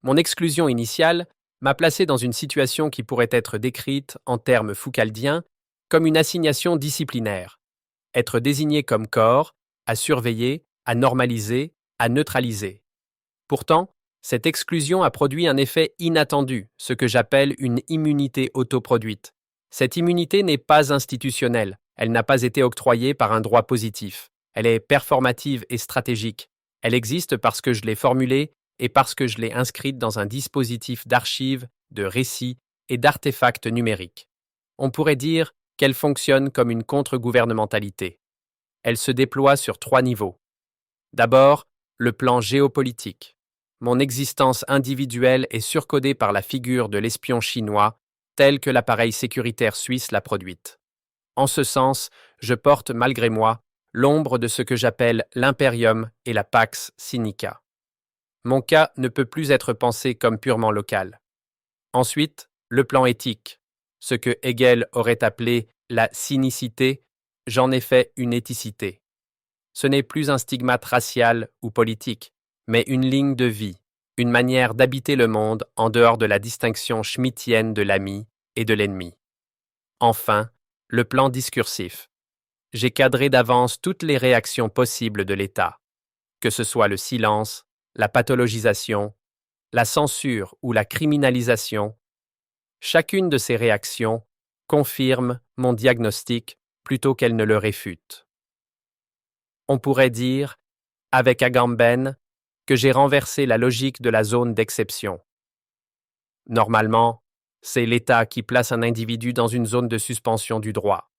Mon exclusion initiale m'a placé dans une situation qui pourrait être décrite, en termes foucaldiens, comme une assignation disciplinaire. Être désigné comme corps, à surveiller, à normaliser, à neutraliser. Pourtant, cette exclusion a produit un effet inattendu, ce que j'appelle une immunité autoproduite. Cette immunité n'est pas institutionnelle, elle n'a pas été octroyée par un droit positif. Elle est performative et stratégique. Elle existe parce que je l'ai formulée et parce que je l'ai inscrite dans un dispositif d'archives, de récits et d'artefacts numériques. On pourrait dire qu'elle fonctionne comme une contre-gouvernementalité. Elle se déploie sur 3 niveaux. D'abord, le plan géopolitique. Mon existence individuelle est surcodée par la figure de l'espion chinois, tel que l'appareil sécuritaire suisse l'a produite. En ce sens, je porte, malgré moi, l'ombre de ce que j'appelle l'impérium et la pax sinica. Mon cas ne peut plus être pensé comme purement local. Ensuite, le plan éthique. Ce que Hegel aurait appelé la sinicité, j'en ai fait une éthicité. Ce n'est plus un stigmate racial ou politique, mais une ligne de vie, une manière d'habiter le monde en dehors de la distinction schmittienne de l'ami et de l'ennemi. Enfin, le plan discursif. J'ai cadré d'avance toutes les réactions possibles de l'État, que ce soit le silence, la pathologisation, la censure ou la criminalisation. Chacune de ces réactions confirme mon diagnostic plutôt qu'elle ne le réfute. On pourrait dire, avec Agamben, que j'ai renversé la logique de la zone d'exception. Normalement, c'est l'État qui place un individu dans une zone de suspension du droit.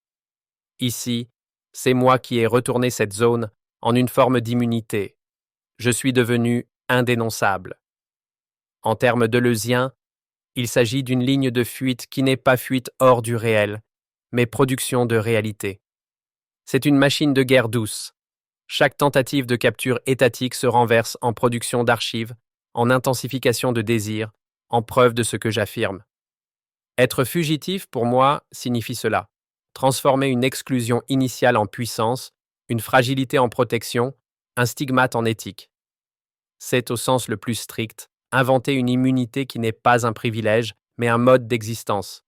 Ici, c'est moi qui ai retourné cette zone en une forme d'immunité. Je suis devenu indénonçable. En termes deleuziens, il s'agit d'une ligne de fuite qui n'est pas fuite hors du réel, mais production de réalité. C'est une machine de guerre douce. Chaque tentative de capture étatique se renverse en production d'archives, en intensification de désirs, en preuve de ce que j'affirme. Être fugitif, pour moi, signifie cela. Transformer une exclusion initiale en puissance, une fragilité en protection, un stigmate en éthique. C'est, au sens le plus strict, inventer une immunité qui n'est pas un privilège, mais un mode d'existence.